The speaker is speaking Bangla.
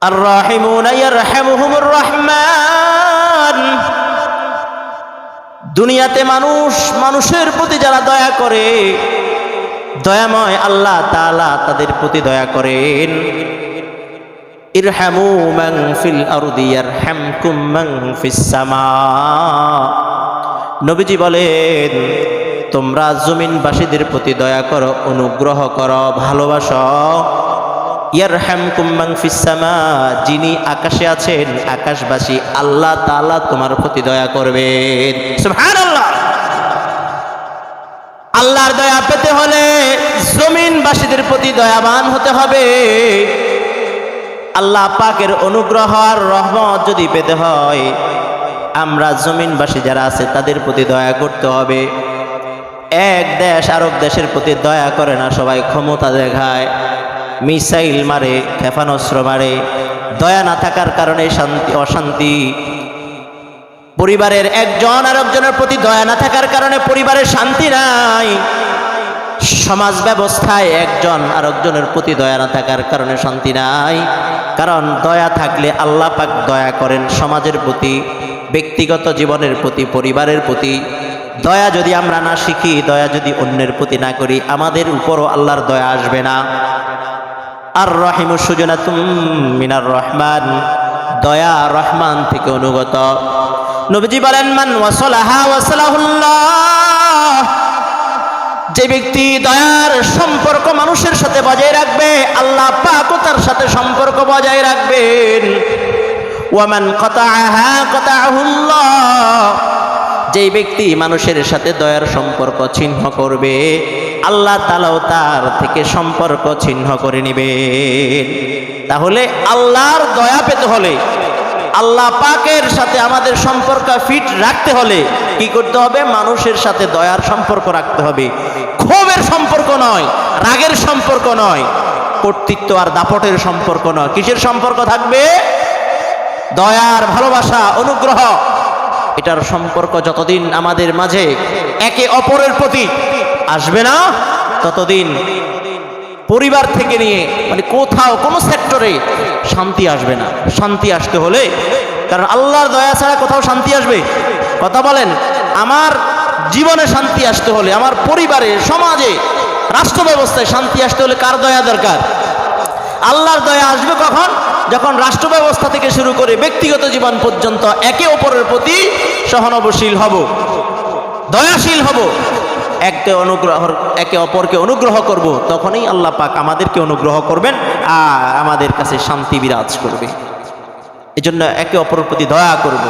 আর রাহিমুনা ইয়ারহামুহুমুর রহমান। দুনিয়াতে মানুষ মানুষের প্রতি যারা দয়া করে, দয়াময় আল্লাহ তাআলা তাদের প্রতি দয়া করেন। ইরহামু মান ফিল আরদি ইয়ারহামকুম মান ফিস সামা। নবীজি বলেন, তোমরা জমিনবাসীদের প্রতি দয়া করো, অনুগ্রহ করো, ভালোবাসো। ইয়ারহামকুম মান ফিস সামা, যিনি আকাশে আছেন আকাশবাসী আল্লাহ তাআলা তোমার প্রতি দয়া করবেন। সুবহানাল্লাহ। আল্লাহর দয়া পেতে হলে জমিনবাসীদের প্রতি দয়াবান হতে হবে। আল্লাহ পাকের অনুগ্রহ আর রহমত যদি পেতে হয়, আমরা জমিনবাসী যারা আছে তাদের প্রতি দয়া করতে হবে। এক দেশ আরেক দেশের প্রতি দয়া করে না, সবাই ক্ষমতা দেখায়, মিসাইল মারে, ক্ষেপণাস্ত্র মারে। দয়া না থাকার কারণে অশান্তি। পরিবারের একজন আরেকজনের প্রতি দয়া না থাকার কারণে পরিবারের শান্তি নাই। সমাজ ব্যবস্থায় একজন আরেকজনের প্রতি দয়া না থাকার কারণে শান্তি নাই। কারণ দয়া থাকলে আল্লাহ পাক দয়া করেন সমাজের প্রতি, ব্যক্তিগত জীবনের প্রতি, পরিবারের প্রতি। দয়া যদি আমরা না শিখি, দয়া যদি অন্যের প্রতি না করি, আমাদের উপরও আল্লাহর দয়া আসবে না। আর রহিমু সুজনাতুম মিনার রহমান, দয়া রহমান থেকে অনুগত। নবীজি বলেন, মান ওয়াসালাহা ওয়াসালাহুল্লাহ, যে ব্যক্তি দয়ার সম্পর্ক মানুষের সাথে বজায় রাখবে, আল্লাহ পাকও তার সাথে সম্পর্ক বজায় রাখবেন। ওয়ামান কাতাআহা কাতাআহুল্লাহ, যে ব্যক্তি মানুষের সাথে দয়ার সম্পর্ক ছিন্ন করবে, আল্লাহ তাআলাও তার থেকে সম্পর্ক ছিন্ন করে নেবেন। তাহলে আল্লাহর দয়া পেতে হলে, আল্লাহ পাকের সাথে আমাদের সম্পর্ক ফিট রাখতে হলে কি করতে হবে? মানুষের সাথে দয়ার সম্পর্ক রাখতে হবে। ক্ষোভের সম্পর্ক নয়, রাগের সম্পর্ক নয়, কর্তৃত্ব আর দাপটের সম্পর্ক নয়। কিসের সম্পর্ক থাকবে? দয়ার, ভালোবাসা, অনুগ্রহ। এটার সম্পর্ক যতদিন আমাদের মাঝে একে অপরের প্রতি আসবে না, ততদিন পরিবার থেকে নিয়ে কোথাও কোনো সেক্টরে শান্তি আসবে না। শান্তি আসতে হলে, কারণ আল্লাহর দয়া ছাড়া কোথাও শান্তি আসবে? কথা বলেন। আমার জীবনে শান্তি আসতে হলে, আমার পরিবারে, সমাজে, রাষ্ট্র ব্যবস্থায় শান্তি আসতে হলে কার দয়া দরকার? আল্লাহর দয়া আসবে কখন? যখন রাষ্ট্র ব্যবস্থা থেকে শুরু করে ব্যক্তিগত জীবন পর্যন্ত একে অপরের প্রতি সহানুভূতিশীল হব, দয়াশীল হব, একে অপরকে অনুগ্রহ করব, তখনই আল্লাহ পাক আমাদেরকে অনুগ্রহ করবেন আর আমাদের কাছে শান্তি বিরাজ করবে। এজন্য একে অপরের প্রতি দয়া করব।